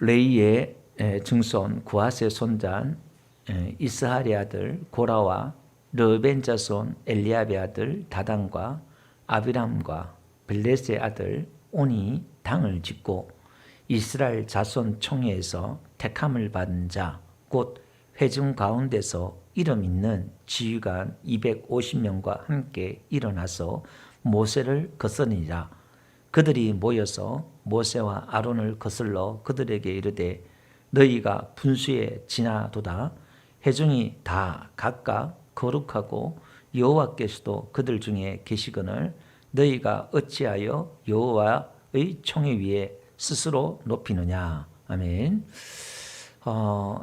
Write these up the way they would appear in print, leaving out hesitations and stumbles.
레이의 증손 고핫의 손자 이스할의 아들 고라와 르벤 자손 엘리압의 아들 다단과 아비람과 벨렛의 아들 온이 당을 짓고 이스라엘 자손 총회에서 택함을 받은 자 곧 회중 가운데서 이름 있는 지휘관 250명과 함께 일어나서 모세를 거스르니라. 그들이 모여서 모세와 아론을 거슬러 그들에게 이르되 너희가 분수에 지나도다. 회중이 다 각각 거룩하고 여호와께서도 그들 중에 계시거늘 너희가 어찌하여 여호와의 총회 위에 스스로 높이느냐. 아멘.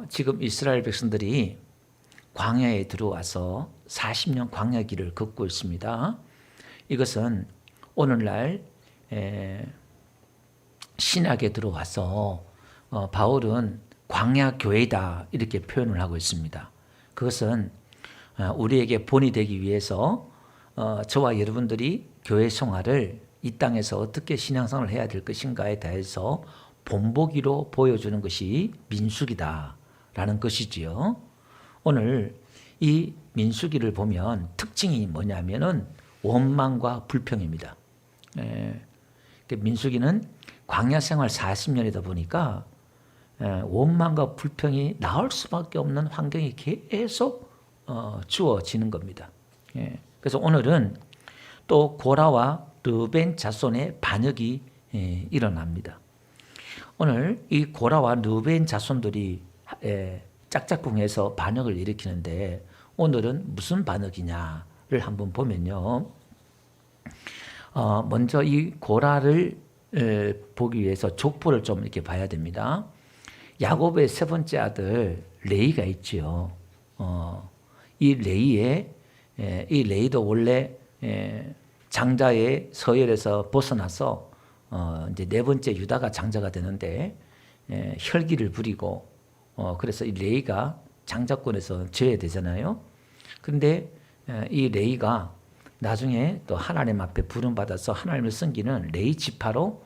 지금 이스라엘 백성들이 광야에 들어와서 40년 광야 길을 걷고 있습니다. 이것은 오늘날 신약에 들어와서 바울은 광야 교회다 이렇게 표현을 하고 있습니다. 그것은 우리에게 본이 되기 위해서 저와 여러분들이 교회 생활을 이 땅에서 어떻게 신앙생활을 해야 될 것인가에 대해서 본보기로 보여주는 것이 민수기다라는 것이지요. 오늘 이 민수기를 보면 특징이 뭐냐면은 원망과 불평입니다. 민수기는 광야 생활 40년이다 보니까 원망과 불평이 나올 수밖에 없는 환경이 계속 주어지는 겁니다. 그래서 오늘은 또 고라와 르벤 자손의 반역이 일어납니다. 오늘 이 고라와 르벤 자손들이 짝짝꿍해서 반역을 일으키는데 오늘은 무슨 반역이냐를 한번 보면요. 먼저 이 고라를 보기 위해서 족보를 좀 이렇게 봐야 됩니다. 야곱의 세 번째 아들 레이가 있지요. 이 레이도 원래 장자의 서열에서 벗어나서 이제 네 번째 유다가 장자가 되는데 혈기를 부리고 그래서 이 레이가 장자권에서 제외되잖아요. 그런데 이 레이가 나중에 또 하나님 앞에 부름받아서 하나님을 섬기는 레이 지파로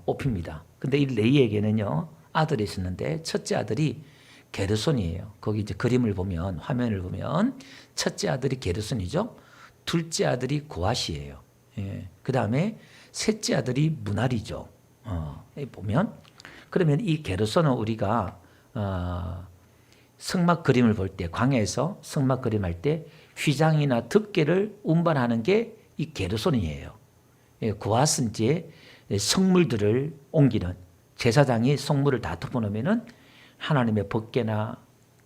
뽑힙니다. 근데 이 레이에게는요 아들이 있었는데 첫째 아들이 게르손이에요. 거기 이제 그림을 보면 화면을 보면 첫째 아들이 게르손이죠. 둘째 아들이 고핫이에요. 그 다음에 셋째 아들이 문할이죠. 보면 그러면 이 게르손은 우리가 성막 그림을 볼 때 광야에서 성막 그림할 때 휘장이나 덮개를 운반하는 게 이 게르손이에요. 고핫은 이제 성물들을 옮기는 제사장이 성물을 다 덮어놓으면은 하나님의 법궤나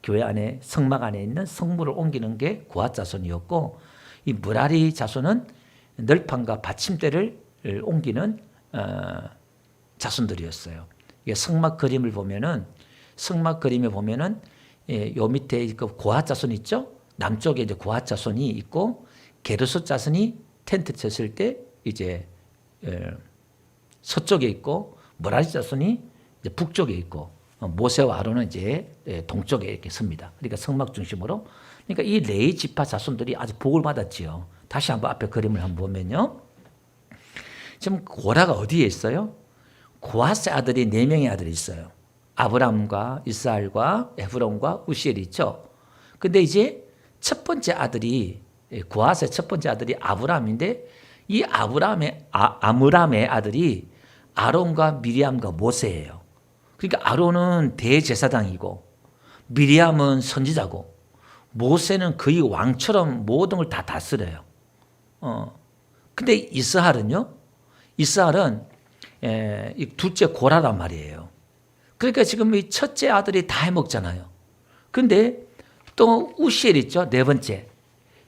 교회 안에 성막 안에 있는 성물을 옮기는 게 고핫 자손이었고 이 무라리 자손은 널판과 받침대를 옮기는 자손들이었어요. 이게 성막 그림을 보면은 요 밑에 그 고핫 자손 있죠? 남쪽에 이제 고핫 자손이 있고 게르손 자손이 텐트 쳤을 때 이제 서쪽에 있고 무라리 자손이 이제 북쪽에 있고 모세와 아론은 이제 동쪽에 이렇게 섭니다. 그러니까 성막 중심으로. 그러니까 이 레이 지파 자손들이 아주 복을 받았지요. 다시 한번 앞에 그림을 한번 보면요. 지금 고라가 어디에 있어요? 고핫의 아들이 4명의 아들이 있어요. 아브람과 이스할과 에브론과 우시엘이 있죠. 근데 이제 첫 번째 아들이 고핫의 첫 번째 아들이 아브람인데 이 아므람의 아들이 아론과 미리암과 모세예요. 그러니까 아론은 대제사장이고 미리암은 선지자고 모세는 거의 왕처럼 모든 걸 다 다스려요. 근데 이스할은요? 이스할은 이 둘째 고라란 말이에요. 그러니까 지금 이 첫째 아들이 다 해먹잖아요. 근데 또 우시엘 있죠? 네 번째.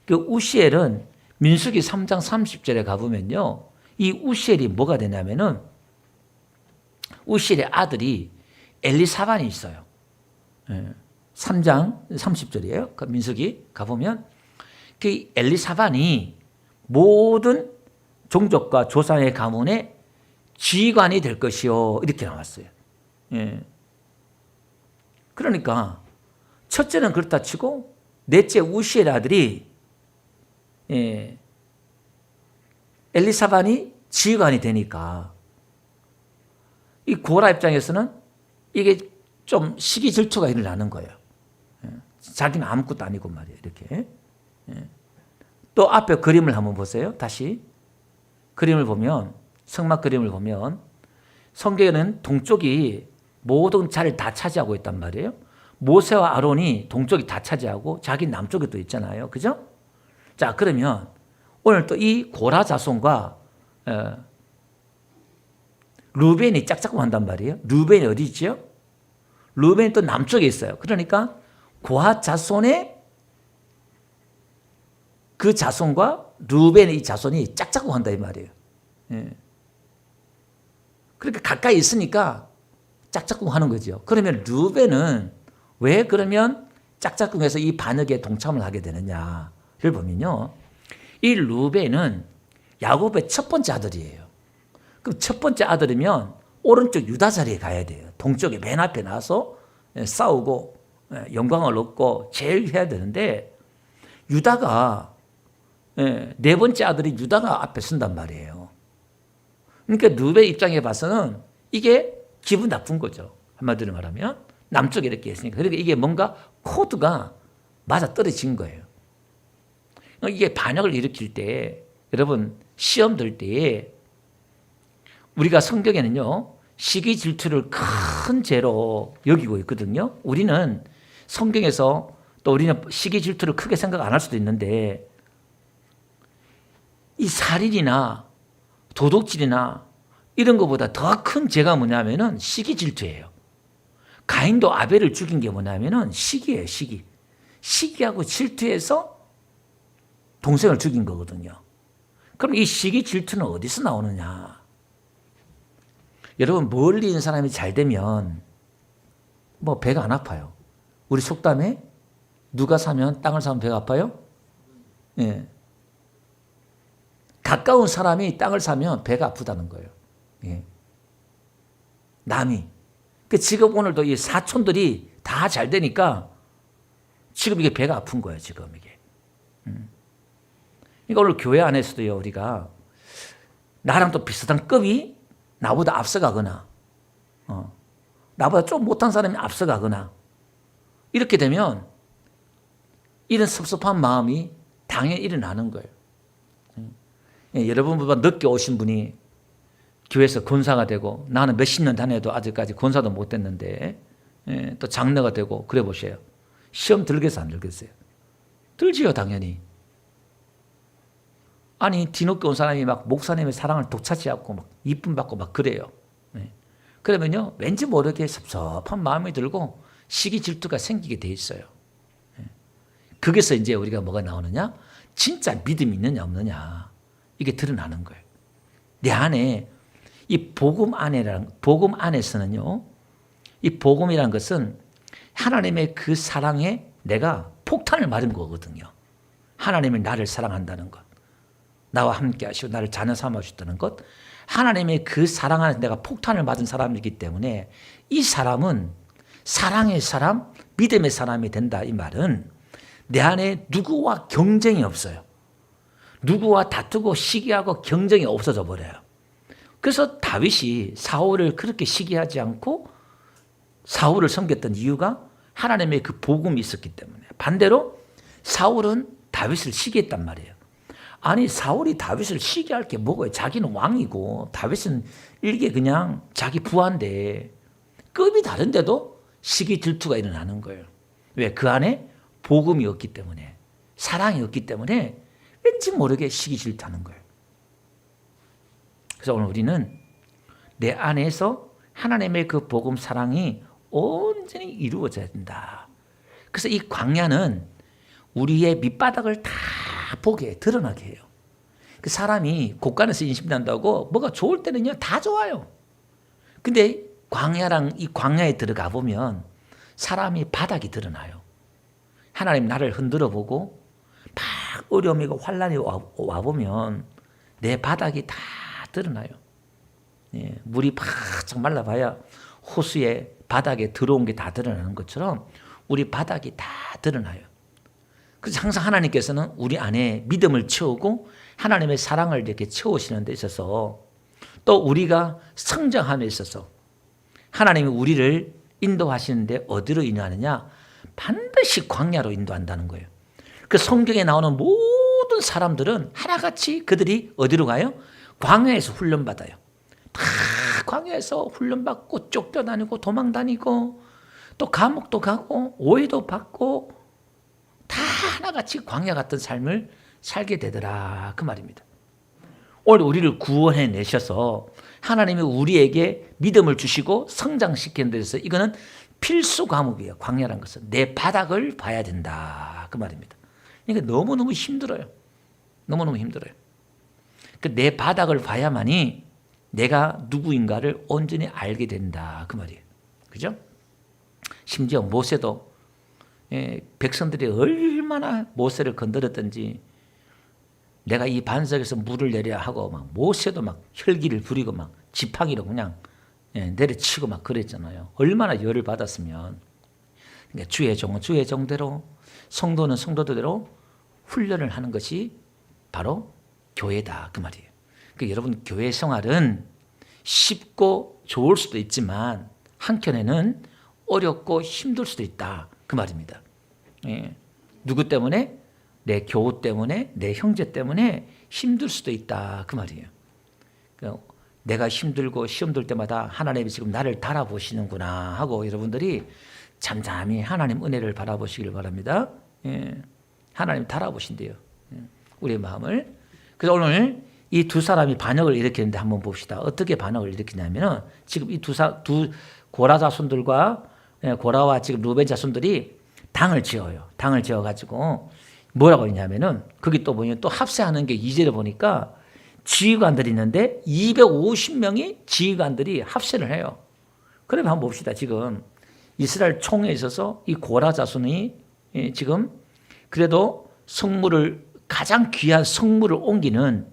그 우시엘은 민수기 3장 30절에 가보면요. 이 우시엘이 뭐가 되냐면은 우시엘의 아들이 엘리사반이 있어요. 3장 30절이에요. 그 민수기 가보면 그 엘리사반이 모든 종족과 조상의 가문의 지휘관이 될 것이요. 이렇게 나왔어요. 그러니까 첫째는 그렇다 치고 넷째 우시엘 아들이 엘리사반이 지휘관이 되니까 이 고라 입장에서는 이게 좀 시기 질투가 일어나는 거예요. 자기는 아무것도 아니고 말이에요. 이렇게. 또 앞에 그림을 한번 보세요. 다시 그림을 보면 성막 그림을 보면 성경에는 동쪽이 모든 자리를 다 차지하고 있단 말이에요. 모세와 아론이 동쪽이 다 차지하고 자기 남쪽에 또 있잖아요. 그죠? 자, 그러면 오늘 또 이 고라 자손과 루벤이 짝짝꿍 한단 말이에요. 루벤이 어디 있죠? 루벤이 또 남쪽에 있어요. 그러니까 고핫 자손의 그 자손과 루벤의 이 자손이 짝짝꿍 한다 이 말이에요. 그러니까 가까이 있으니까 짝짝꿍 하는 거죠. 그러면 루벤은 왜 그러면 짝짝꿍해서 이 반역에 동참을 하게 되느냐를 보면요. 이 루벤은 야곱의 첫 번째 아들이에요. 그럼 첫 번째 아들이면 오른쪽 유다 자리에 가야 돼요. 동쪽에 맨 앞에 나서 싸우고 영광을 얻고 제일 해야 되는데 유다가 네 번째 아들이 유다가 앞에 쓴단 말이에요. 그러니까 루벤 입장에 봐서는 이게 기분 나쁜 거죠. 한마디로 말하면 남쪽에 이렇게 있으니까. 그러니까 이게 뭔가 코드가 맞아 떨어진 거예요. 이게 반역을 일으킬 때 여러분 시험 들 때에 우리가 성경에는요 시기 질투를 큰 죄로 여기고 있거든요. 우리는 성경에서 또 우리는 시기 질투를 크게 생각 안 할 수도 있는데 이 살인이나 도둑질이나 이런 것보다 더 큰 죄가 뭐냐면은 시기 질투예요. 가인도 아벨을 죽인 게 뭐냐면은 시기예요, 시기. 시기하고 질투해서 동생을 죽인 거거든요. 그럼 이 시기 질투는 어디서 나오느냐? 여러분 멀리 있는 사람이 잘 되면 뭐 배가 안 아파요. 우리 속담에 누가 사면 땅을 사면 배가 아파요? 예. 가까운 사람이 땅을 사면 배가 아프다는 거예요. 예. 남이. 지금 오늘도 이 사촌들이 다 잘 되니까 지금 이게 배가 아픈 거예요. 지금 이게. 그러니까 오늘 교회 안에서도요 우리가 나랑 또 비슷한 급이 나보다 앞서가거나 나보다 좀 못한 사람이 앞서가거나 이렇게 되면 이런 섭섭한 마음이 당연히 일어나는 거예요. 여러분보다 늦게 오신 분이 교회에서 권사가 되고 나는 몇십 년 다녀도 아직까지 권사도 못 됐는데 또 장로가 되고 그래 보세요. 시험 들겠어 안 들겠어요? 들지요 당연히. 아니 뒤늦게 온 사람이 막 목사님의 사랑을 독차지하고 막 이쁨 받고 막 그래요. 그러면요 왠지 모르게 섭섭한 마음이 들고 시기 질투가 생기게 돼 있어요. 거기서 이제 우리가 뭐가 나오느냐? 진짜 믿음이 있느냐 없느냐 이게 드러나는 거예요. 내 안에 이 복음 안에서는요 이 복음이라는 것은 하나님의 그 사랑에 내가 폭탄을 맞은 거거든요. 하나님이 나를 사랑한다는 것, 나와 함께 하시고 나를 자녀 삼아주셨다는 것, 하나님의 그 사랑 안에서 내가 폭탄을 맞은 사람이기 때문에 이 사람은 사랑의 사람, 믿음의 사람이 된다. 이 말은 내 안에 누구와 경쟁이 없어요. 누구와 다투고 시기하고 경쟁이 없어져 버려요. 그래서 다윗이 사울을 그렇게 시기하지 않고 사울을 섬겼던 이유가 하나님의 그 복음이 있었기 때문에. 반대로 사울은 다윗을 시기했단 말이에요. 아니 사울이 다윗을 시기할 게 뭐고요? 자기는 왕이고 다윗은 일개 그냥 자기 부하인데 급이 다른데도 시기 질투가 일어나는 거예요. 왜? 그 안에 복음이 없기 때문에, 사랑이 없기 때문에 왠지 모르게 시기 질투하는 거예요. 그래서 오늘 우리는 내 안에서 하나님의 그 복음 사랑이 온전히 이루어져야 된다. 그래서 이 광야는 우리의 밑바닥을 다 보게 드러나게 해요. 그 사람이 곳간에서 인심난다고 뭐가 좋을 때는요 다 좋아요. 근데 이 광야에 들어가 보면 사람이 바닥이 드러나요. 하나님 나를 흔들어 보고 막 어려움이고 환란이 와 보면 내 바닥이 다 드러나요. 예, 물이 바짝 말라봐야 호수에 바닥에 들어온 게 다 드러나는 것처럼 우리 바닥이 다 드러나요. 그래서 항상 하나님께서는 우리 안에 믿음을 채우고 하나님의 사랑을 이렇게 채우시는 데 있어서 또 우리가 성장함에 있어서 하나님이 우리를 인도하시는데 어디로 인도하느냐? 반드시 광야로 인도한다는 거예요. 그 성경에 나오는 모든 사람들은 하나같이 그들이 어디로 가요? 광야에서 훈련받아요. 다 광야에서 훈련받고 쫓겨다니고 도망다니고 또 감옥도 가고 오해도 받고 다 하나같이 광야 같은 삶을 살게 되더라 그 말입니다. 오늘 우리를 구원해 내셔서 하나님이 우리에게 믿음을 주시고 성장시키는 데서 이거는 필수 과목이에요. 광야라는 것은 내 바닥을 봐야 된다 그 말입니다. 그러니까 너무너무 힘들어요. 너무너무 힘들어요. 내 바닥을 봐야만이 내가 누구인가를 온전히 알게 된다 그 말이에요. 그죠? 심지어 모세도 백성들이 얼마나 모세를 건드렸던지 내가 이 반석에서 물을 내려야 하고 막 모세도 막 혈기를 부리고 막 지팡이로 그냥 내려치고 막 그랬잖아요. 얼마나 열을 받았으면. 그러니까 주의 종은 주의 종대로 성도는 성도대로 훈련을 하는 것이 바로 교회다 그 말이에요. 그러니까 여러분 교회 생활은 쉽고 좋을 수도 있지만 한켠에는 어렵고 힘들 수도 있다 그 말입니다. 누구 때문에? 내 교우 때문에, 내 형제 때문에 힘들 수도 있다 그 말이에요. 내가 힘들고 시험 들 때마다 하나님이 지금 나를 달아보시는구나 하고 여러분들이 잠잠히 하나님 은혜를 바라보시길 바랍니다. 하나님 달아보신대요. 우리의 마음을. 그래서 오늘 이 두 사람이 반역을 일으켰는데 한번 봅시다. 어떻게 반역을 일으키냐면 지금 이 두 고라 자손들과 고라와 지금 루벤 자손들이 당을 지어요. 당을 지어가지고 뭐라고 했냐면은 거기 또 보면 또 합세하는 게 2절에 보니까 지휘관들이 있는데 250명이 지휘관들이 합세를 해요. 그러면 한번 봅시다. 지금 이스라엘 총회에 있어서 이 고라 자손이 지금 그래도 성물을 가장 귀한 성물을 옮기는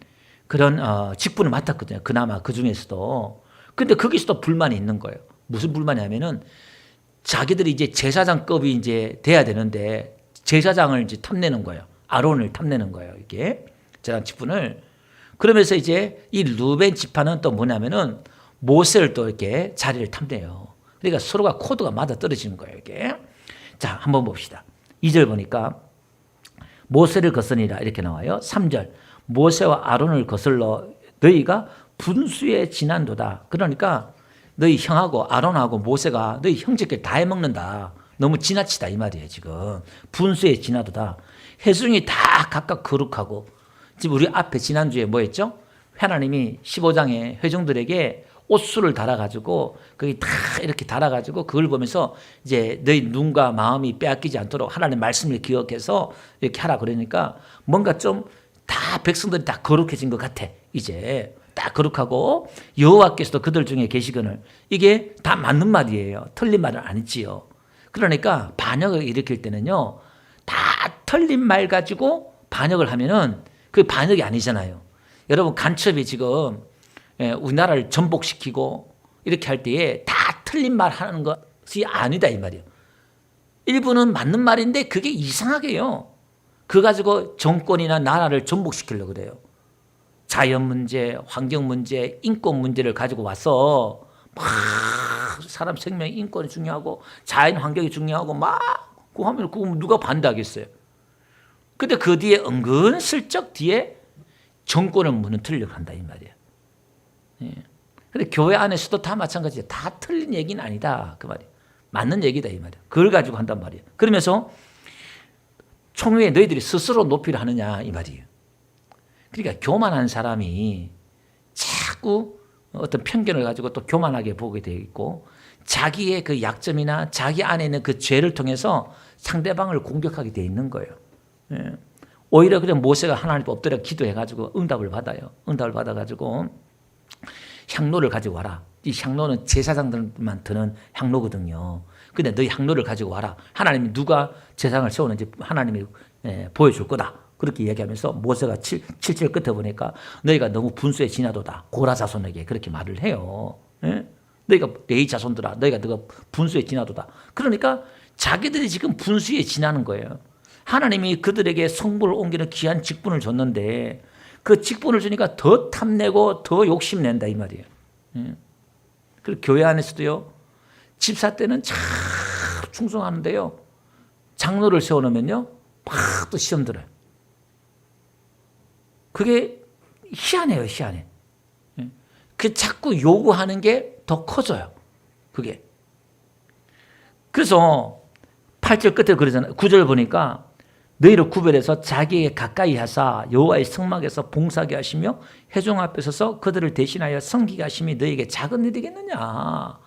그런 직분을 맡았거든요. 그나마 그 중에서도. 근데 거기서도 불만이 있는 거예요. 무슨 불만이냐면은 자기들이 이제 제사장급이 이제 돼야 되는데 제사장을 이제 탐내는 거예요. 아론을 탐내는 거예요. 이게 제사장 직분을. 그러면서 이제 이 루벤 지파는 또 뭐냐면은 모세를 또 이렇게 자리를 탐내요. 그러니까 서로가 코드가 맞아 떨어지는 거예요. 이게. 자, 한번 봅시다. 2절 보니까 모세를 거스니라 이렇게 나와요. 3절 모세와 아론을 거슬러 너희가 분수에 지난도다. 그러니까 너희 형하고 아론하고 모세가 너희 형제끼리 다 해먹는다. 너무 지나치다 이 말이에요. 지금 분수에 지나도다. 회중이 다 각각 거룩하고 지금 우리 앞에 지난주에 뭐 했죠? 하나님이 15장에 회중들에게 옷수를 달아가지고 거기 다 이렇게 달아가지고 그걸 보면서 이제 너희 눈과 마음이 빼앗기지 않도록 하나님의 말씀을 기억해서 이렇게 하라 그러니까 뭔가 좀 다 백성들이 다 거룩해진 것 같아. 이제 딱 거룩하고 여호와께서도 그들 중에 계시거늘. 이게 다 맞는 말이에요. 틀린 말은 아니지요. 그러니까 반역을 일으킬 때는요. 다 틀린 말 가지고 반역을 하면은 그게 반역이 아니잖아요. 여러분 간첩이 지금 우리나라를 전복시키고 이렇게 할 때에 다 틀린 말 하는 것이 아니다 이 말이에요. 일부는 맞는 말인데 그게 이상하게요. 그거 가지고 정권이나 나라를 전복시키려고 그래요. 자연 문제, 환경 문제, 인권 문제를 가지고 와서 막 사람 생명 인권이 중요하고 자연 환경이 중요하고 막 그거 하면 그거 누가 반대하겠어요. 근데 그 뒤에 은근슬쩍 뒤에 정권을 무너뜨리려고 한다 이 말이에요. 근데 교회 안에서도 다 마찬가지예요. 다 틀린 얘기는 아니다 그 말이에요. 맞는 얘기다 이 말이에요. 그걸 가지고 한단 말이에요. 그러면서 총회에 너희들이 스스로 높이려 하느냐 이 말이에요. 그러니까 교만한 사람이 자꾸 어떤 편견을 가지고 또 교만하게 보게 되어 있고 자기의 그 약점이나 자기 안에 있는 그 죄를 통해서 상대방을 공격하게 되어 있는 거예요. 오히려 그냥 모세가 하나님 엎드려 기도해가지고 응답을 받아요. 응답을 받아가지고 향로를 가지고 와라. 이 향로는 제사장들만 드는 향로거든요. 근데 너희 향로를 가지고 와라. 하나님이 누가 제사장을 세우는지 하나님이 보여줄 거다. 그렇게 얘기하면서 모세가 7절 끝에 보니까 너희가 너무 분수에 지나도다. 고라 자손에게 그렇게 말을 해요. 너희가 레위 자손들아 너희가 분수에 지나도다. 그러니까 자기들이 지금 분수에 지나는 거예요. 하나님이 그들에게 성부를 옮기는 귀한 직분을 줬는데 그 직분을 주니까 더 탐내고 더 욕심낸다 이 말이에요. 그리고 교회 안에서도요. 집사 때는 참 충성하는데요. 장로를 세워놓으면요. 막 또 시험 들어요. 그게 희한해요. 희한해. 그 자꾸 요구하는 게 더 커져요. 그게. 그래서 8절 끝에 그러잖아요. 9절 보니까 너희를 구별해서 자기에게 가까이 하사 여호와의 성막에서 봉사하게 하시며 회중 앞에 서서 그들을 대신하여 섬기게 하심이 너희에게 작은 일이겠느냐.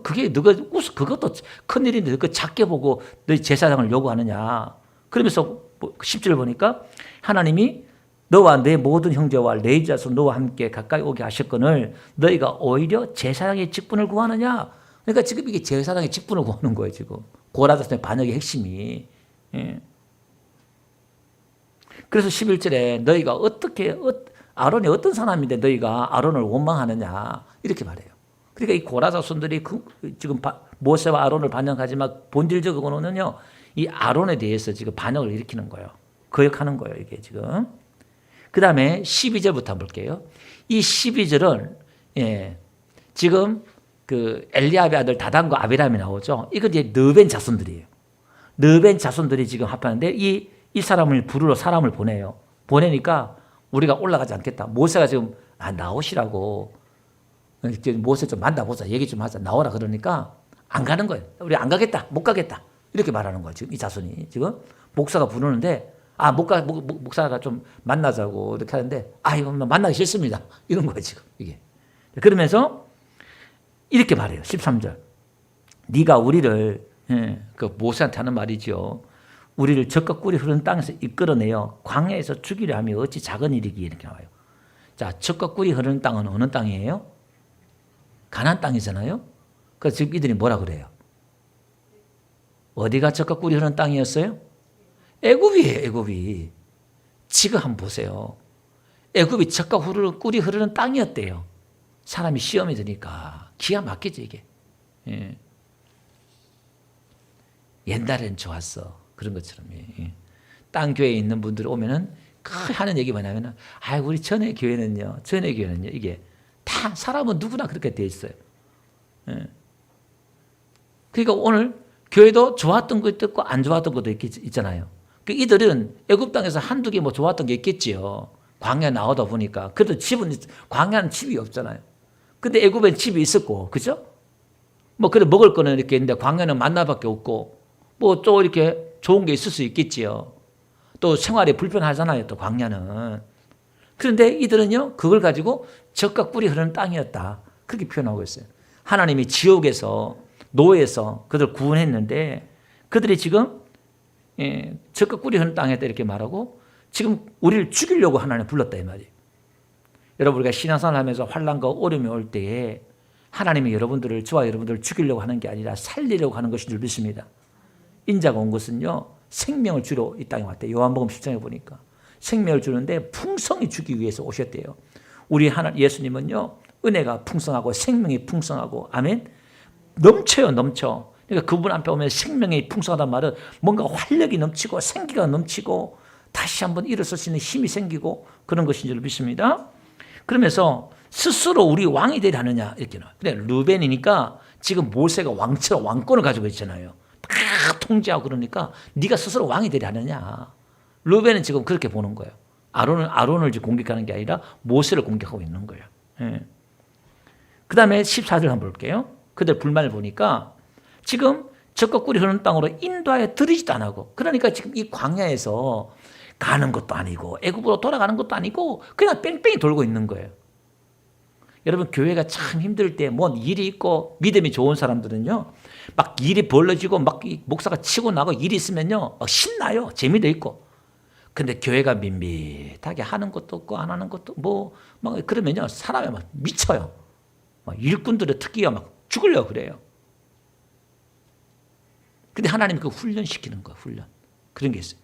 그게 너가 그것도 큰 일인데 그 작게 보고 너희 제사장을 요구하느냐. 그러면서 10절 보니까 하나님이 너와 내 모든 형제와 레위 자손 너와 함께 가까이 오게 하셨거늘 너희가 오히려 제사장의 직분을 구하느냐. 그러니까 지금 이게 제사장의 직분을 구하는 거예요. 지금 고라 자손의 반역의 핵심이. 예. 그래서 11절에 너희가 어떻게 아론이 어떤 사람인데 너희가 아론을 원망하느냐 이렇게 말해요. 그러니까 이 고라 자손들이 지금 모세와 아론을 반역하지만 본질적으로는요 이 아론에 대해서 지금 반역을 일으키는 거예요. 거역하는 거예요 이게 지금. 그 다음에 12절부터 한번 볼게요. 이 12절은 지금 그 엘리압의 아들 다단과 아비람이 나오죠. 이건 이제 르벤 자손들이에요. 르벤 자손들이 지금 합하는데 이 사람을 부르러 사람을 보내요. 보내니까 우리가 올라가지 않겠다. 모세가 지금 나오시라고 모세 좀 만나보자. 얘기 좀 하자. 나오라 그러니까 안 가는 거예요. 우리 안 가겠다. 못 가겠다. 이렇게 말하는 거예요. 지금 이 자손이 지금 목사가 부르는데 목사가 좀 만나자고 이렇게 하는데 이거 만나기 싫습니다. 이런 거예요 지금 이게. 그러면서 이렇게 말해요. 13절. 네가 우리를 그 모세한테 하는 말이죠. 우리를 젖과 꿀이 흐르는 땅에서 이끌어내어 광야에서 죽이려 하며 어찌 작은 일이기에 이렇게 나와요. 자, 젖과 꿀이 흐르는 땅은 어느 땅이에요? 가나안 땅이잖아요. 그래서 지금 이들이 뭐라 그래요? 어디가 젖과 꿀이 흐르는 땅이었어요? 애굽이에요. 애굽이. 지금 한번 보세요. 애굽이 젖과 꿀이 흐르는 땅이었대요. 사람이 시험이 드니까 기가 막히지 이게. 예. 옛날엔 좋았어. 그런 것처럼. 예. 땅 교회에 있는 분들이 오면은 하는 얘기 뭐냐면은 우리 전에 교회는요. 이게 다 사람은 누구나 그렇게 돼 있어요. 예. 그러니까 오늘 교회도 좋았던 것도 있고 안 좋았던 것도 있잖아요. 이들은 애굽 땅에서 한두 개 뭐 좋았던 게 있겠지요. 광야 나오다 보니까. 그래도 광야는 집이 없잖아요. 근데 애굽엔 집이 있었고, 그죠? 뭐, 그래, 먹을 거는 이렇게 있는데, 광야는 만나밖에 없고, 뭐, 또 이렇게 좋은 게 있을 수 있겠지요. 또 생활이 불편하잖아요, 또 광야는. 그런데 이들은요, 그걸 가지고 젖과 꿀이 흐르는 땅이었다. 그렇게 표현하고 있어요. 하나님이 지옥에서, 노예에서 그들을 구원했는데, 그들이 지금, 젖과 꿀이 흐르는 땅이었다 이렇게 말하고, 지금 우리를 죽이려고 하나님 불렀다, 이 말이에요. 여러분 우리가 신앙생활을 하면서 환난과 어려움이 올 때에 하나님이 저와 여러분들을 죽이려고 하는 게 아니라 살리려고 하는 것인 줄 믿습니다. 인자가 온 것은요. 생명을 주러 이 땅에 왔대요. 요한복음 10장에 보니까. 생명을 주는데 풍성히 주기 위해서 오셨대요. 우리 예수님은요. 은혜가 풍성하고 생명이 풍성하고 아멘. 넘쳐요. 넘쳐. 그러니까 그분 앞에 오면 생명이 풍성하단 말은 뭔가 활력이 넘치고 생기가 넘치고 다시 한번 일어설 수 있는 힘이 생기고 그런 것인 줄 믿습니다. 그러면서 스스로 우리 왕이 되려 하느냐 이렇게 나와요. 근데 르벤이니까 지금 모세가 왕처럼 왕권을 가지고 있잖아요. 다 통제하고 그러니까 네가 스스로 왕이 되려 하느냐. 르벤은 지금 그렇게 보는 거예요. 아론을 지금 공격하는 게 아니라 모세를 공격하고 있는 거예요. 예. 그 다음에 14절 한번 볼게요. 그들 불만을 보니까 지금 젖과 꿀이 흐르는 땅으로 인도하여 들이지도 안 하고 그러니까 지금 이 광야에서 가는 것도 아니고 애굽으로 돌아가는 것도 아니고 그냥 뺑뺑이 돌고 있는 거예요. 여러분 교회가 참 힘들 때 뭐 일이 있고 믿음이 좋은 사람들은요. 막 일이 벌어지고 막 목사가 치고 나고 일이 있으면요. 막 신나요. 재미도 있고. 근데 교회가 밋밋하게 하는 것도 없고 안 하는 것도 막 그러면요. 사람이 막 미쳐요. 막 일꾼들의 특기가 막 죽으려고 그래요. 근데 하나님이 그 훈련시키는 거예요. 훈련. 그런 게 있어요.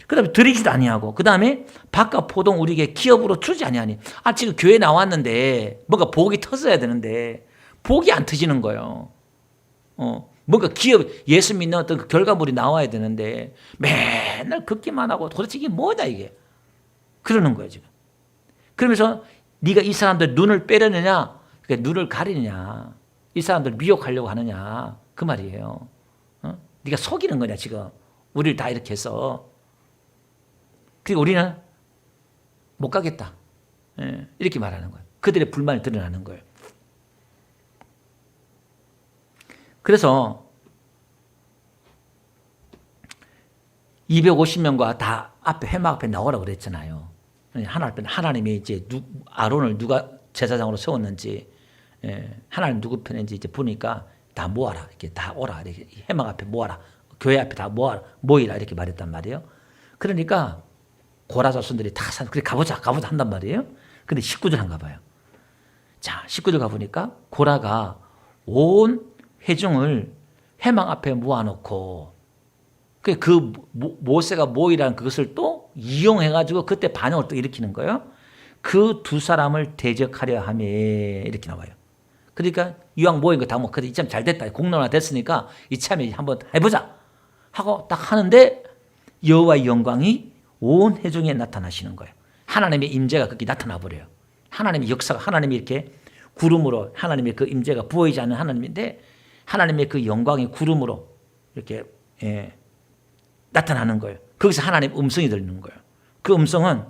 그 다음에 드리지도 아니하고 그 다음에 밥과 포동 우리에게 기업으로 주지 아니하니 지금 교회 나왔는데 뭔가 복이 터져야 되는데 복이 안 터지는 거예요. 뭔가 기업 예수 믿는 어떤 그 결과물이 나와야 되는데 맨날 걷기만 하고 도대체 이게 뭐냐 이게 그러는 거예요 지금. 그러면서 네가 이 사람들 눈을 빼려느냐 그러니까 눈을 가리느냐 이 사람들 미혹하려고 하느냐 그 말이에요. 네가 속이는 거냐 지금 우리를 다 이렇게 해서. 그리고 우리는 못 가겠다. 이렇게 말하는 거예요. 그들의 불만을 드러나는 거예요. 그래서 250명과 다 앞에 회막 앞에 나오라고 그랬잖아요. 하나님이 이제 아론을 누가 제사장으로 세웠는지, 하나님 누구 편인지 이제 보니까 다 모아라. 이렇게 다 오라. 이렇게 회막 앞에 모아라. 교회 앞에 다 모이라. 이렇게 말했단 말이에요. 그러니까 고라 자손들이 다 그래 가보자 한단 말이에요. 근데 19절 한가 봐요. 자, 19절 가보니까 고라가 온 회중을 회막 앞에 모아놓고 그 모세가 모이라는 그것을 또 이용해가지고 그때 반영을 또 일으키는 거예요. 그 두 사람을 대적하려 하며 이렇게 나와요. 그러니까 이왕 모인 거 다 뭐 그래 이참 잘 됐다 공론화 됐으니까 이참에 한번 해보자 하고 딱 하는데 여호와의 영광이 온 회중에 나타나시는 거예요. 하나님의 임재가 그렇게 나타나 버려요. 하나님의 역사가 하나님이 이렇게 구름으로 하나님의 그 임재가 부어지지 않는 하나님인데 하나님의 그 영광이 구름으로 이렇게 나타나는 거예요. 거기서 하나님 음성이 들리는 거예요. 그 음성은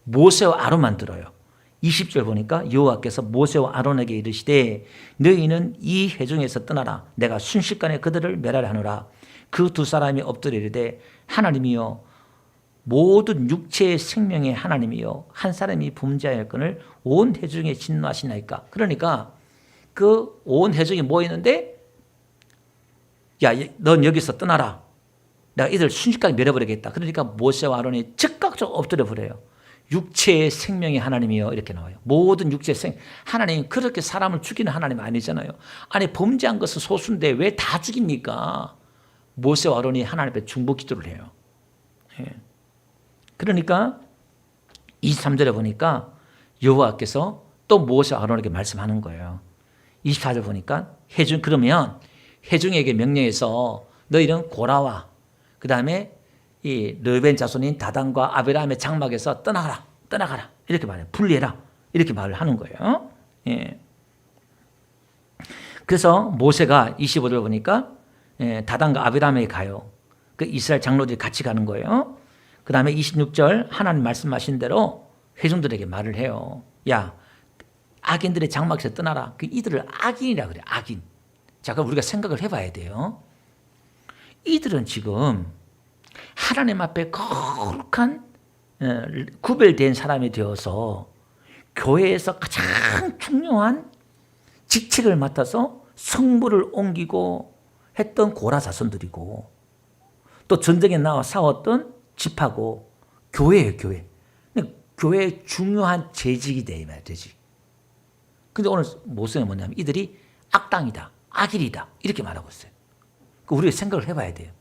모세와 아론만 들어요. 20절 보니까 여호와께서 모세와 아론에게 이르시되 너희는 이 회중에서 떠나라. 내가 순식간에 그들을 멸하려 하노라. 그 두 사람이 엎드리되 하나님이여 모든 육체의 생명의 하나님이여 한 사람이 범죄하였거늘 온 회중에 진노하시나이까. 그러니까 그 온 회중이 모이는데 야, 넌 여기서 떠나라. 내가 이들 순식간에 멸해버리겠다. 그러니까 모세와 아론이 즉각적으로 엎드려 버려요. 육체의 생명의 하나님이요 이렇게 나와요. 모든 육체의 하나님 그렇게 사람을 죽이는 하나님 아니잖아요. 아니 범죄한 것은 소수인데 왜 다 죽입니까? 모세와 아론이 하나님 앞에 중보 기도를 해요. 그러니까 23절에 보니까 여호와께서 또 모세와 아론에게 말씀하는 거예요. 24절 보니까 그러면 회중에게 명령해서 너희는 고라와 그 다음에 이 르벤 자손인 다단과 아비람의 장막에서 떠나가라 이렇게 말해요. 분리해라 이렇게 말을 하는 거예요. 그래서 모세가 25절 보니까 다단과 아비람에 가요. 그 이스라엘 장로들이 같이 가는 거예요. 그 다음에 26절 하나님 말씀하신 대로 회중들에게 말을 해요. 야 악인들의 장막에서 떠나라. 이들을 악인이라 그래. 악인. 자 그럼 우리가 생각을 해봐야 돼요. 이들은 지금 하나님 앞에 거룩한 구별된 사람이 되어서 교회에서 가장 중요한 직책을 맡아서 성물을 옮기고 했던 고라 자손들이고 또 전쟁에 나와 싸웠던 집하고 교회예요. 교회의 중요한 재직이 돼 말이야. 재직. 근데 오늘 모세는 뭐냐면 이들이 악당이다. 악인이다. 이렇게 말하고 있어요. 우리가 생각을 해봐야 돼요.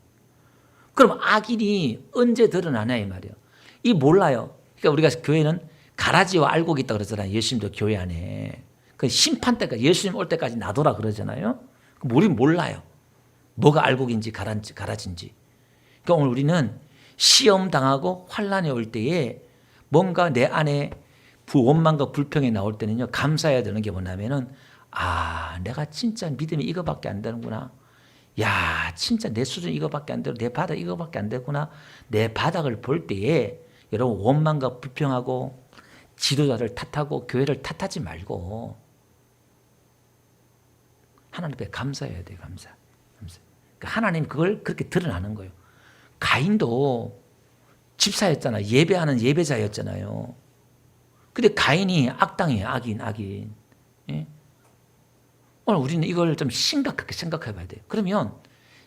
그럼 악인이 언제 드러나냐 이 말이에요. 이 몰라요. 그러니까 우리가 교회는 가라지와 알곡이 있다 그러잖아요. 예수님도 교회 안에. 그 심판 때까지 예수님 올 때까지 놔둬라 그러잖아요. 그럼 우리는 몰라요. 뭐가 알곡인지 가라지인지. 그러니까 오늘 우리는 시험 당하고 환난이 올 때에 뭔가 내 안에 원망과 불평이 나올 때는요. 감사해야 되는 게 뭐냐면은 내가 진짜 믿음이 이거밖에 안 되는구나. 야, 진짜 내 수준 이거밖에 안 되고 내 바닥 이거밖에 안 되구나. 내 바닥을 볼 때에 여러분 원망과 불평하고 지도자를 탓하고 교회를 탓하지 말고 하나님 앞에 감사해야 돼요. 감사. 그러니까 하나님 그걸 그렇게 드러나는 거예요. 가인도 집사였잖아요. 예배하는 예배자였잖아요. 근데 가인이 악당이에요. 악인. 예? 오늘 우리는 이걸 좀 심각하게 생각해 봐야 돼요. 그러면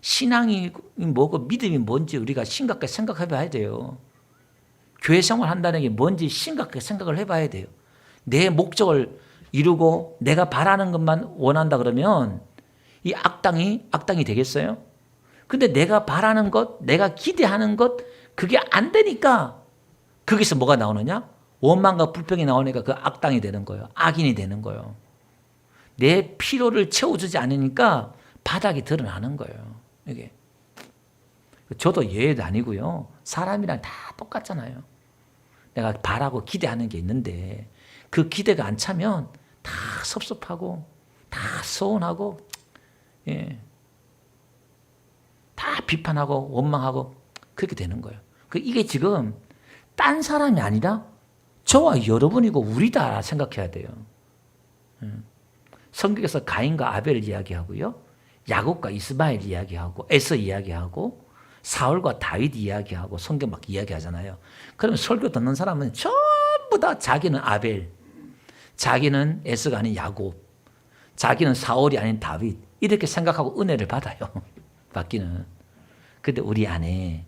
신앙이 뭐고 믿음이 뭔지 우리가 심각하게 생각해 봐야 돼요. 교회 생활 한다는 게 뭔지 심각하게 생각을 해 봐야 돼요. 내 목적을 이루고 내가 바라는 것만 원한다 그러면 이 악당이 되겠어요? 근데 내가 바라는 것, 내가 기대하는 것 그게 안 되니까 거기서 뭐가 나오느냐? 원망과 불평이 나오니까 그 악당이 되는 거예요. 악인이 되는 거예요. 내 필요를 채워주지 않으니까 바닥이 드러나는 거예요. 이게 저도 예외도 아니고요. 사람이랑 다 똑같잖아요. 내가 바라고 기대하는 게 있는데 그 기대가 안 차면 다 섭섭하고 다 서운하고 다 비판하고 원망하고 그렇게 되는 거예요. 이게 지금 딴 사람이 아니라 저와 여러분이고 우리다 생각해야 돼요. 성경에서 가인과 아벨을 이야기하고요. 야곱과 이스마엘 이야기하고 에서 이야기하고 사울과 다윗 이야기하고 성경 막 이야기하잖아요. 그러면 설교 듣는 사람은 전부 다 자기는 아벨, 자기는 에서가 아닌 야곱, 자기는 사울이 아닌 다윗 이렇게 생각하고 은혜를 받아요. 받기는. 근데 우리 안에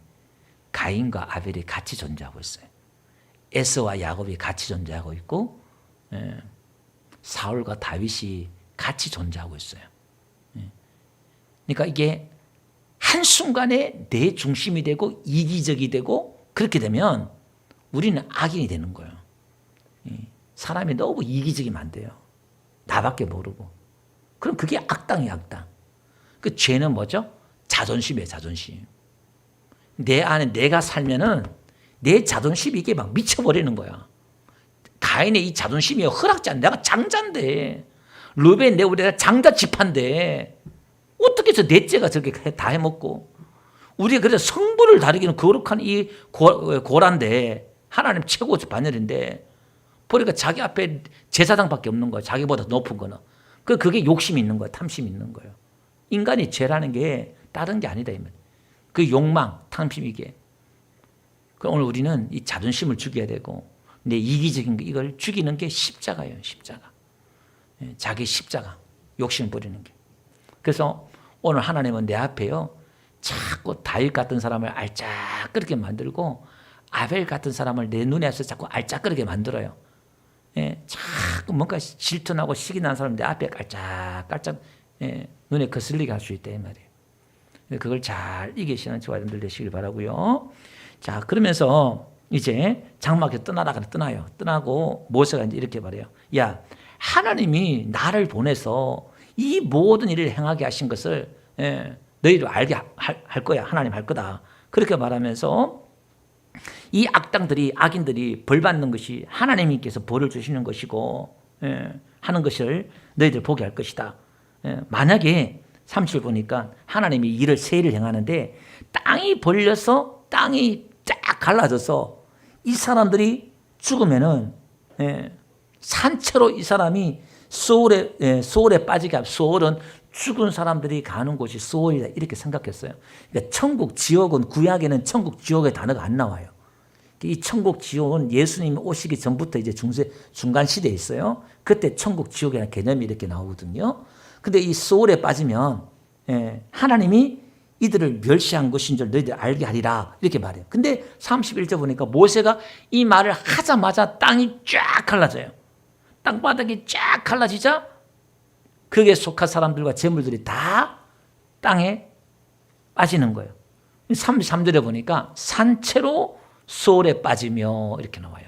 가인과 아벨이 같이 존재하고 있어요. 에서와 야곱이 같이 존재하고 있고 사울과 다윗이 같이 존재하고 있어요. 그러니까 이게 한순간에 내 중심이 되고 이기적이 되고 그렇게 되면 우리는 악인이 되는 거예요. 사람이 너무 이기적이면 안 돼요. 나밖에 모르고. 그럼 그게 악당이에요, 악당. 그 죄는 뭐죠? 자존심이에요, 자존심. 내 안에 내가 살면은 내 자존심이 이게 막 미쳐버리는 거야. 가인의 이 자존심이 허락지 않아. 내가 장자인데. 르벤 우리가 장자 지파인데. 어떻게 해서 넷째가 저렇게 다 해먹고. 우리가 그래서 성부를 다루기는 거룩한 이 고란데 하나님 최고 반열인데 보니까 자기 앞에 제사장밖에 없는 거야. 자기보다 높은 거는. 그게 욕심이 있는 거야. 탐심이 있는 거예요. 인간이 죄라는 게 다른 게 아니다. 그 욕망, 탐심 이게. 오늘 우리는 이 자존심을 죽여야 되고 내 이기적인 거 이걸 죽이는 게 십자가예요. 십자가. 자기 십자가. 욕심을 버리는 게. 그래서 오늘 하나님은 내 앞에요. 자꾸 다윗 같은 사람을 알짝거리게 만들고 아벨 같은 사람을 내 눈에서 자꾸 알짝거리게 만들어요. 자꾸 뭔가 질투나고 시기 난 사람 내 앞에 깔짝깔짝 눈에 거슬리게 할 수 있다 이 말이에요. 그걸 잘 이기시는 저와 여러분들 되시길 바라고요. 자, 그러면서 이제 장막에 떠나요. 떠나고 모세가 이제 이렇게 말해요. 야, 하나님이 나를 보내서 이 모든 일을 행하게 하신 것을 너희도 알게 할 거야. 하나님 할 거다. 그렇게 말하면서 이 악인들이 벌 받는 것이 하나님께서 벌을 주시는 것이고 하는 것을 너희들 보게 할 것이다. 만약에 30절 보니까 하나님이 일을 세일을 행하는데 땅이 벌려서 땅이 쫙 갈라져서 이 사람들이 죽으면은 산채로 이 사람이 소울에 빠지게 하고 소울은 죽은 사람들이 가는 곳이 소울이다 이렇게 생각했어요. 그러니까 천국 지옥은 구약에는 천국 지옥의 단어가 안 나와요. 이 천국 지옥은 예수님이 오시기 전부터 이제 중간 시대에 있어요. 그때 천국 지옥이라는 개념이 이렇게 나오거든요. 근데 이 소울에 빠지면 하나님이 이들을 멸시한 것인 줄 너희들 알게 하리라 이렇게 말해요. 근데 31절 보니까 모세가 이 말을 하자마자 땅이 쫙 갈라져요. 땅바닥이 쫙 갈라지자 거기에 속한 사람들과 재물들이 다 땅에 빠지는 거예요. 33절에 보니까 산채로 소울에 빠지며 이렇게 나와요.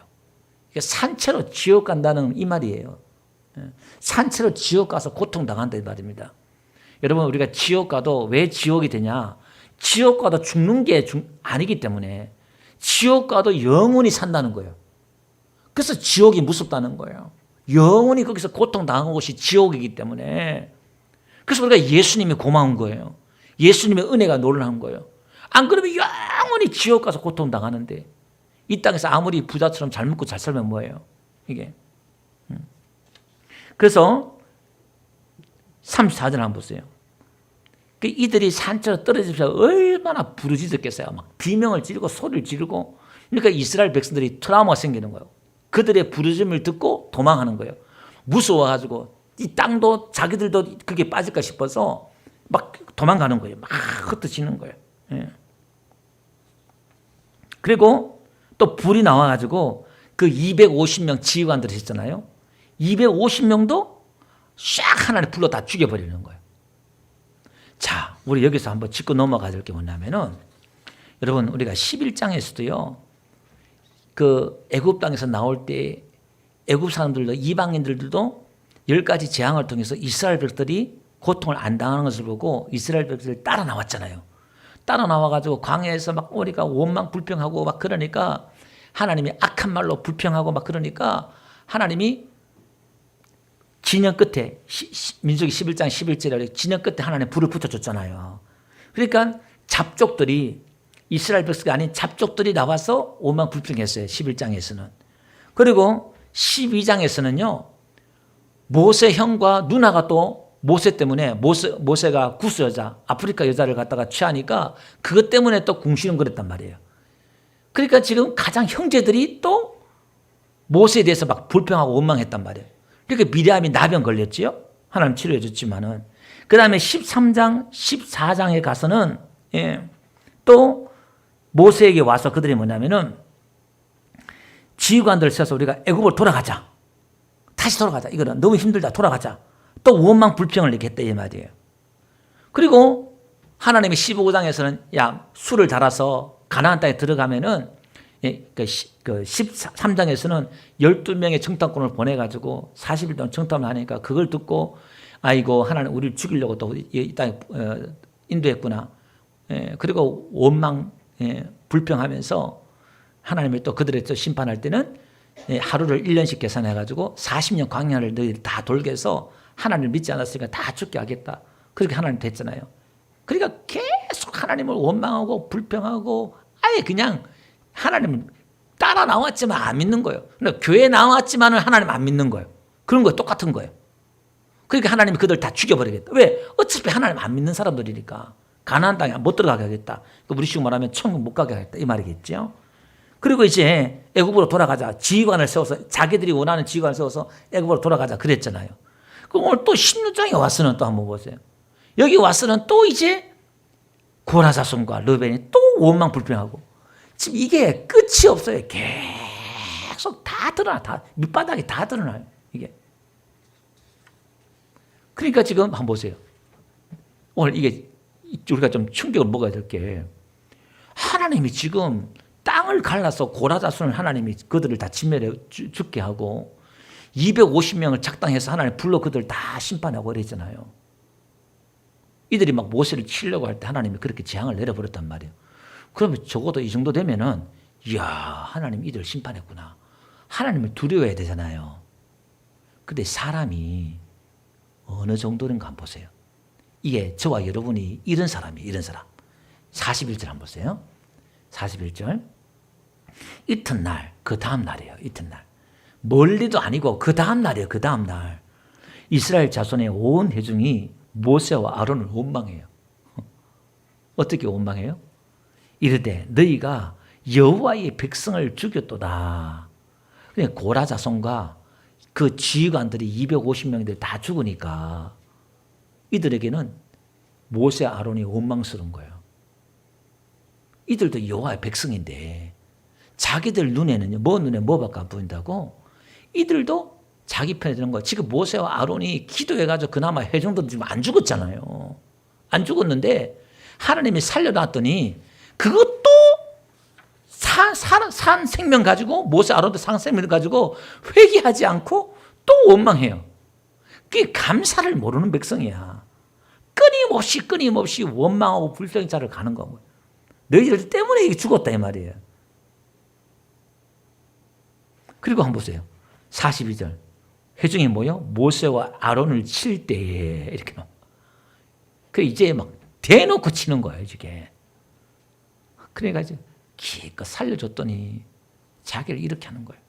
산채로 지옥 간다는 이 말이에요. 산채로 지옥 가서 고통당한다 이 말입니다. 여러분 우리가 지옥 가도 왜 지옥이 되냐? 지옥 가도 죽는 게 아니기 때문에 지옥 가도 영원히 산다는 거예요. 그래서 지옥이 무섭다는 거예요. 영원히 거기서 고통당한 곳이 지옥이기 때문에 그래서 우리가 예수님이 고마운 거예요. 예수님의 은혜가 놀라운 거예요. 안 그러면 영원히 지옥 가서 고통당하는데 이 땅에서 아무리 부자처럼 잘 먹고 잘 살면 뭐예요? 이게. 그래서 34절 한번 보세요. 이들이 산처럼 떨어지면서 얼마나 부르짖었겠어요. 막 비명을 지르고 소리를 지르고 그러니까 이스라엘 백성들이 트라우마가 생기는 거예요. 그들의 부르짖음을 듣고 도망하는 거예요. 무서워가지고 이 땅도 자기들도 그게 빠질까 싶어서 막 도망가는 거예요. 막 흩어지는 거예요. 그리고 또 불이 나와가지고 그 250명 지휘관들이 있잖아요. 250명도 샥 하나를 불러 다 죽여버리는 거예요. 자, 우리 여기서 한번 짚고 넘어가 될 게 뭐냐면은 여러분 우리가 11장에서도요. 그 애굽 땅에서 나올 때 애굽 사람들도 이방인들도 10가지 재앙을 통해서 이스라엘 백성들이 고통을 안 당하는 것을 보고 이스라엘 백성들이 따라 나왔잖아요. 따라 나와가지고 광야에서 막 우리가 원망 불평하고 막 그러니까 하나님이 악한 말로 불평하고 막 그러니까 하나님이 진영 끝에 민수기 11장 11절에 진영 끝에 하나님 불을 붙여줬잖아요. 그러니까 잡족들이 이스라엘 백성이 아닌 잡족들이 나와서 오만 불평했어요. 11장에서는. 그리고 12장에서는요. 모세 형과 누나가 또 모세 때문에 모세가 구스 여자 아프리카 여자를 갖다가 취하니까 그것 때문에 또 궁시렁거렸단 말이에요. 그러니까 지금 가장 형제들이 또 모세에 대해서 막 불평하고 원망했단 말이에요. 그러니까 미리암이 나병 걸렸지요. 하나님 치료해 줬지만은 그 다음에 13장 14장에 가서는 또 모세에게 와서 그들이 뭐냐면은 지휘관들을 세워서 우리가 애굽으로 돌아가자. 다시 돌아가자. 이거는 너무 힘들다. 돌아가자. 또 원망 불평을 이렇게 했다 이 말이에요. 그리고 하나님이 15장에서는 야 술을 달아서 가나안 땅에 들어가면은 그 13장에서는 12명의 정탐꾼을 보내가지고 40일 동안 정탐을 하니까 그걸 듣고 아이고 하나님 우리를 죽이려고 또 이 땅에 인도했구나. 그리고 원망 불평하면서 하나님이 또 그들의 또 심판할 때는 하루를 1년씩 계산해가지고 40년 광야를 너희들 다 돌게 해서 하나님을 믿지 않았으니까 다 죽게 하겠다. 그렇게 하나님 됐잖아요. 그러니까 계속 하나님을 원망하고 불평하고 아예 그냥 하나님을 따라 나왔지만 안 믿는 거예요. 그러니까 교회 나왔지만은 하나님 안 믿는 거예요. 그런 거 똑같은 거예요. 그러니까 하나님이 그들 다 죽여버리겠다. 왜? 어차피 하나님 안 믿는 사람들이니까 가나안 땅에 못 들어가게 하겠다. 우리식으로 말하면 천국 못 가게 하겠다 이 말이겠죠. 그리고 이제 애굽으로 돌아가자. 지휘관을 세워서 자기들이 원하는 지휘관을 세워서 애굽으로 돌아가자 그랬잖아요. 그럼 오늘 또 16장에 와서는 또 한번 보세요. 여기 와서는 또 이제 고라 자손과 르벤이 또 원망 불평하고 지금 이게 끝이 없어요. 계속 다 드러나. 다 밑바닥이 다 드러나요. 이게. 그러니까 지금 한번 보세요. 오늘 이게 우리가 좀 충격을 먹어야 될 게 하나님이 지금 땅을 갈라서 고라 자손을 하나님이 그들을 다 진멸해 죽게 하고 250명을 작당해서 하나님 불러 그들을 다 심판하고 그랬잖아요. 이들이 막 모세를 치려고 할 때 하나님이 그렇게 재앙을 내려버렸단 말이에요. 그러면 적어도 이 정도 되면은 이야 하나님 이들을 심판했구나. 하나님을 두려워해야 되잖아요. 근데 사람이 어느 정도인가 한번 보세요. 이게 저와 여러분이 이런 사람이에요. 이런 사람. 41절 한번 보세요. 41절. 이튿날 그 다음 날이에요. 이튿날. 멀리도 아니고 그 다음 날이에요. 그 다음 날. 이스라엘 자손의 온 회중이 모세와 아론을 원망해요. 어떻게 원망해요? 이르되 너희가 여호와의 백성을 죽였도다. 그러니까 고라 자손과 그 지휘관들이 250명들 다 죽으니까 이들에게는 모세 아론이 원망스러운 거예요. 이들도 여호와의 백성인데 자기들 눈에는요, 눈에 뭐밖에 안 보인다고? 이들도 자기 편에 드는 거예요. 지금 모세와 아론이 기도해가지고 그나마 회중들은 지금 안 죽었잖아요. 안 죽었는데 하나님이 살려놨더니 그것도 산 생명 가지고 모세 아론도 산 생명 가지고 회개하지 않고 또 원망해요. 그게 감사를 모르는 백성이야. 끊임없이 원망하고 불평자를 가는 거고. 너희들 때문에 이게 죽었다 이 말이에요. 그리고 한번 보세요. 42절. 회중이 뭐요? 모세와 아론을 칠 때에 이렇게 막. 그 이제 막 대놓고 치는 거예요, 이게. 그러니까 이제 기껏 살려줬더니 자기를 이렇게 하는 거예요.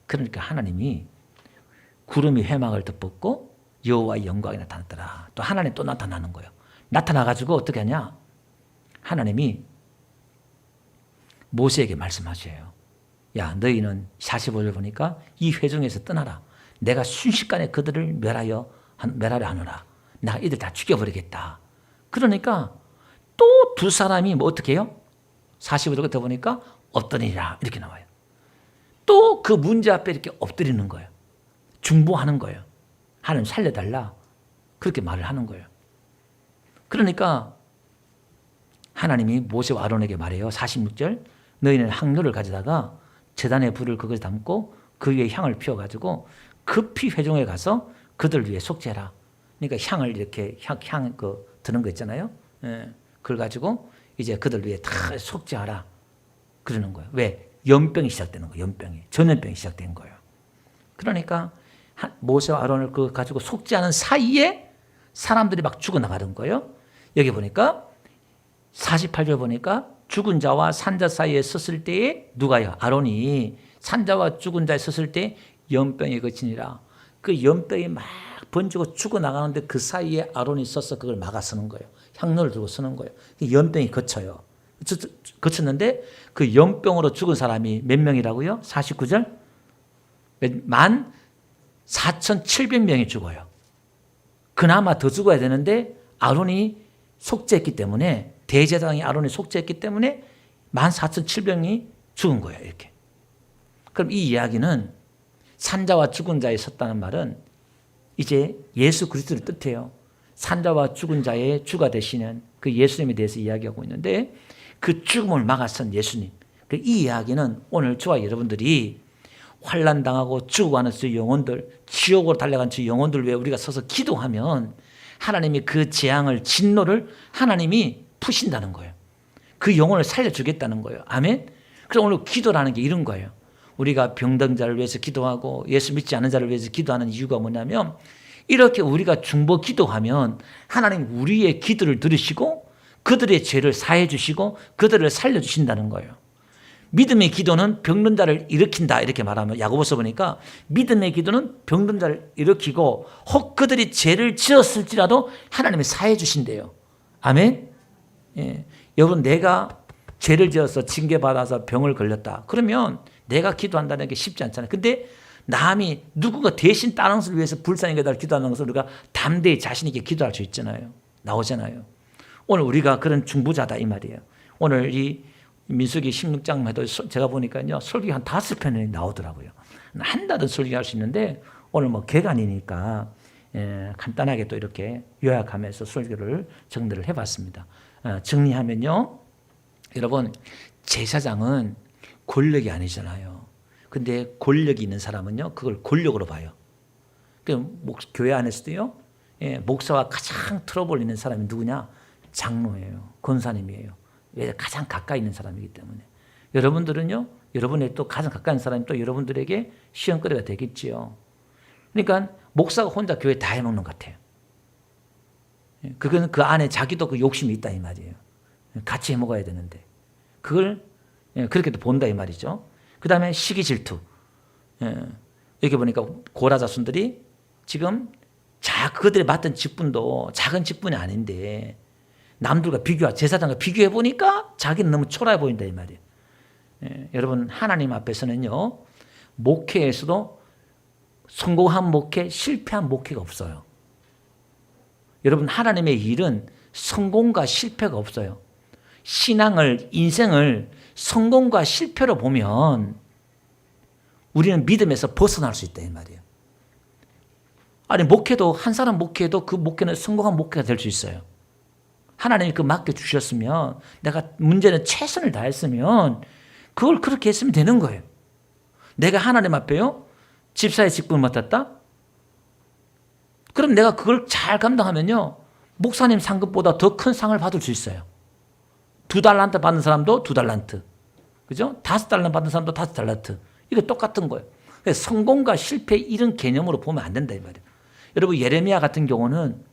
그러니까 하나님이 구름이 회막을 덮었고 여호와의 영광이 나타났더라. 또 하나님 또 나타나는 거예요. 나타나가지고 어떻게 하냐? 하나님이 모세에게 말씀하셔요. 야, 너희는 45절 보니까 이 회중에서 떠나라. 내가 순식간에 그들을 멸하려 하노라. 내가 이들 다 죽여버리겠다. 그러니까 또 두 사람이 뭐 어떻게 해요? 45절 끝에 보니까 엎드리라 이렇게 나와요. 또 그 문제 앞에 이렇게 엎드리는 거예요. 중보하는 거예요. 하나님 살려달라. 그렇게 말을 하는 거예요. 그러니까 하나님이 모세와 아론에게 말해요. 46절. 너희는 향로를 가져다가 제단의 불을 그것에 담고 그 위에 향을 피워가지고 급히 회중에 가서 그들 위해 속죄해라. 그러니까 향을 이렇게 향 드는 거 있잖아요. 예. 그걸 가지고 이제 그들 위해 다 속죄하라. 그러는 거예요. 왜? 연병이 시작되는 거예요. 연병이. 전염병이 시작된 거예요. 그러니까 모세와 아론을 그 가지고 속죄하는 사이에 사람들이 막 죽어나가는 거예요. 여기 보니까 48절 보니까 죽은 자와 산자 사이에 섰을 때에 누가요? 아론이 산자와 죽은 자에 섰을 때 연병이 그치니라. 그 연병이 막 번지고 죽어나가는데 그 사이에 아론이 서서 그걸 막아 서는 거예요. 향로를 들고 서는 거예요. 연병이 거쳐요. 거쳤는데 그 연병으로 죽은 사람이 몇 명이라고요? 49절? 14,700명이 죽어요. 그나마 더 죽어야 되는데 아론이 속죄했기 때문에, 대제사장이 아론이 속죄했기 때문에 14,700명이 죽은 거예요. 이렇게. 그럼 이 이야기는 산자와 죽은 자에 섰다는 말은 이제 예수 그리스도를 뜻해요. 산자와 죽은 자의 주가 되시는 그 예수님에 대해서 이야기하고 있는데, 그 죽음을 막아선 예수님. 이 이야기는 오늘 저와 여러분들이 환난 당하고 죽어가는 저 영혼들, 지옥으로 달려간 저 영혼들 위해 우리가 서서 기도하면 하나님이 그 재앙을, 진노를 하나님이 푸신다는 거예요. 그 영혼을 살려주겠다는 거예요. 아멘? 그래서 오늘 기도라는 게 이런 거예요. 우리가 병든 자를 위해서 기도하고 예수 믿지 않는 자를 위해서 기도하는 이유가 뭐냐면, 이렇게 우리가 중보 기도하면 하나님 우리의 기도를 들으시고 그들의 죄를 사해 주시고 그들을 살려주신다는 거예요. 믿음의 기도는 병든 자를 일으킨다 이렇게 말하면, 야고보서 보니까 믿음의 기도는 병든 자를 일으키고 혹 그들이 죄를 지었을지라도 하나님이 사해 주신대요. 아멘? 예. 여러분, 내가 죄를 지어서 징계받아서 병을 걸렸다. 그러면 내가 기도한다는 게 쉽지 않잖아요. 근데 남이 누군가 대신 다른 것을 위해서 불쌍히 여달라 기도하는 것을 우리가 담대히 자신 있게 기도할 수 있잖아요. 나오잖아요. 오늘 우리가 그런 중보자다 이 말이에요. 오늘 이 민수기 16장 해도 제가 보니까요, 설교 한 5편이 나오더라고요. 한다든 설교할 수 있는데 오늘 뭐 개간이니까 간단하게 또 이렇게 요약하면서 설교를 정리를 해봤습니다. 정리하면요, 여러분, 제사장은 권력이 아니잖아요. 근데 권력이 있는 사람은요, 그걸 권력으로 봐요. 교회 안에서도요, 목사와 가장 트러블 있는 사람이 누구냐? 장로예요. 권사님이에요. 왜? 가장 가까이 있는 사람이기 때문에. 여러분들은요, 여러분의 또 가장 가까이 있는 사람이 또 여러분들에게 시험거리가 되겠지요. 그러니까 목사가 혼자 교회 다 해먹는 것 같아요. 그건 그 안에 자기도 그 욕심이 있다 이 말이에요. 같이 해먹어야 되는데 그걸 그렇게도 본다 이 말이죠. 그 다음에 시기 질투. 여기 보니까 고라 자손들이 지금 그들이 맡은 직분도 작은 직분이 아닌데 남들과 제사장과 비교해 보니까 자기는 너무 초라해 보인다 이 말이에요. 여러분, 하나님 앞에서는요, 목회에서도 성공한 목회, 실패한 목회가 없어요. 여러분, 하나님의 일은 성공과 실패가 없어요. 신앙을, 인생을 성공과 실패로 보면 우리는 믿음에서 벗어날 수 있다 이 말이에요. 아니, 목회도, 한 사람 목회도 그 목회는 성공한 목회가 될 수 있어요. 하나님이 그 맡겨주셨으면, 내가 문제는 최선을 다했으면 그걸 그렇게 했으면 되는 거예요. 내가 하나님 앞에요, 집사의 직분을 맡았다? 그럼 내가 그걸 잘 감당하면요, 목사님 상급보다 더 큰 상을 받을 수 있어요. 2달란트 받는 사람도 2달란트. 그죠? 5달란트 받는 사람도 5달란트. 이거 똑같은 거예요. 성공과 실패 이런 개념으로 보면 안 된다 이 말이에요. 여러분, 예레미야 같은 경우는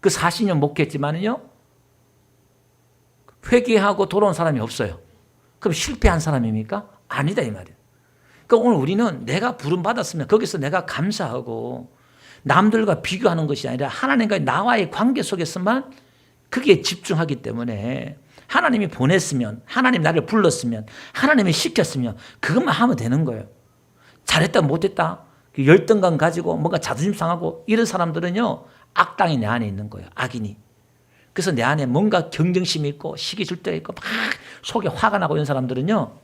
그 40년 목회했지만은요, 회개하고 돌아온 사람이 없어요. 그럼 실패한 사람입니까? 아니다 이 말이에요. 그러니까 오늘 우리는 내가 부름 받았으면 거기서 내가 감사하고 남들과 비교하는 것이 아니라 하나님과 나와의 관계 속에서만 그게 집중하기 때문에, 하나님이 보냈으면, 하나님 나를 불렀으면, 하나님이 시켰으면 그것만 하면 되는 거예요. 잘했다 못했다 열등감 가지고 뭔가 자존심 상하고 이런 사람들은요, 악당이 내 안에 있는 거예요. 악인이. 그래서 내 안에 뭔가 경쟁심이 있고 시기 질투가 있고 막 속에 화가 나고 이런 사람들은요,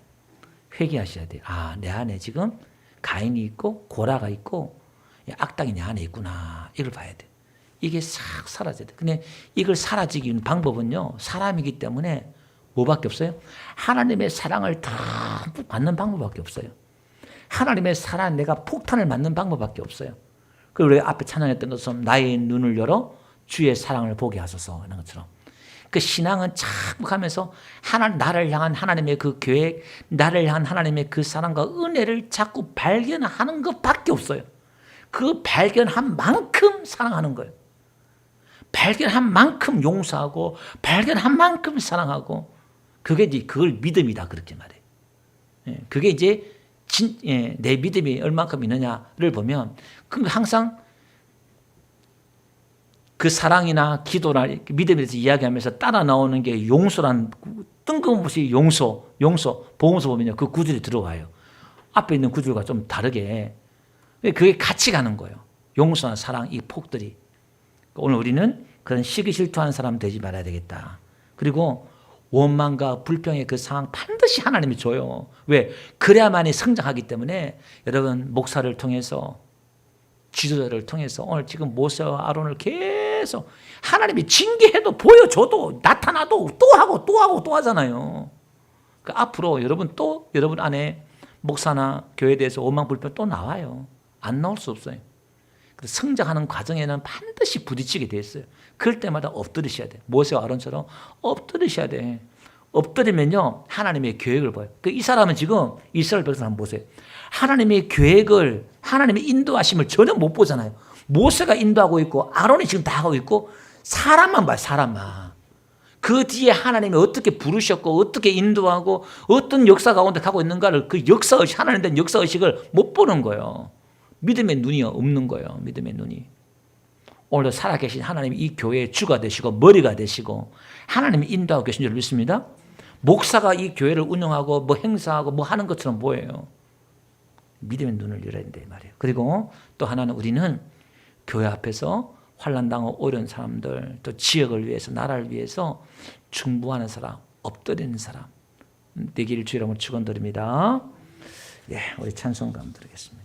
회개하셔야 돼요. 아, 내 안에 지금 가인이 있고 고라가 있고 악당이 내 안에 있구나. 이걸 봐야 돼요. 이게 싹 사라져야 돼요. 근데 이걸 사라지기 위한 방법은요, 사람이기 때문에 뭐밖에 없어요? 하나님의 사랑을 듬뿍 받는 방법밖에 없어요. 하나님의 사랑, 내가 폭탄을 맞는 방법밖에 없어요. 그리고 우리 앞에 찬양했던 것처럼 나의 눈을 열어 주의 사랑을 보게 하소서 하는 것처럼, 그 신앙은 자꾸 가면서 나를 향한 하나님의 그 계획, 나를 향한 하나님의 그 사랑과 은혜를 자꾸 발견하는 것밖에 없어요. 그 발견한 만큼 사랑하는 거예요. 발견한 만큼 용서하고 발견한 만큼 사랑하고 그게 이제 그걸 믿음이다 그렇게 말해요. 그게 이제 내 믿음이 얼만큼 있느냐를 보면 그 항상 그 사랑이나 기도나 믿음에 대해서 이야기하면서 따라 나오는 게 용서란 뜬금없이 용서 보험서 보면요 그 구절이 들어와요. 앞에 있는 구절과 좀 다르게 그게 같이 가는 거예요. 용서나 사랑 이 폭들이. 오늘 우리는 그런 시기 질투하는 사람 되지 말아야 되겠다. 그리고 원망과 불평의 그 상황 반드시 하나님이 줘요. 왜? 그래야만이 성장하기 때문에 여러분 목사를 통해서 지도자를 통해서 오늘 지금 모세와 아론을 계속 하나님이 징계해도 보여줘도 나타나도 또 하잖아요. 그러니까 앞으로 여러분 안에 목사나 교회에 대해서 원망 불평 또 나와요. 안 나올 수 없어요. 성장하는 과정에는 반드시 부딪히게 돼 있어요. 그럴 때마다 엎드리셔야 돼. 모세와 아론처럼 엎드리셔야 돼. 엎드리면요 하나님의 계획을 봐요. 이 사람은 지금 이스라엘 백성 한번 보세요. 하나님의 계획을 하나님의 인도하심을 전혀 못 보잖아요. 모세가 인도하고 있고 아론이 지금 다 하고 있고 사람만 봐요. 사람만. 그 뒤에 하나님이 어떻게 부르셨고 어떻게 인도하고 어떤 역사 가운데 가고 있는가를 그 역사의식 하나님 된 역사의식을 못 보는 거예요. 믿음의 눈이 없는 거예요. 믿음의 눈이. 오늘도 살아계신 하나님이 이 교회의 주가 되시고 머리가 되시고 하나님이 인도하고 계신 줄 믿습니다. 목사가 이 교회를 운영하고 뭐 행사하고 뭐 하는 것처럼 보여요. 믿음의 눈을 열어야 된다 이 말이에요. 그리고 또 하나는 우리는 교회 앞에서 환난당하고 어려운 사람들 또 지역을 위해서 나라를 위해서 중보하는 사람 엎드리는 사람 되기를 주의 이름으로 축원드립니다. 예, 우리 찬송가 드리겠습니다.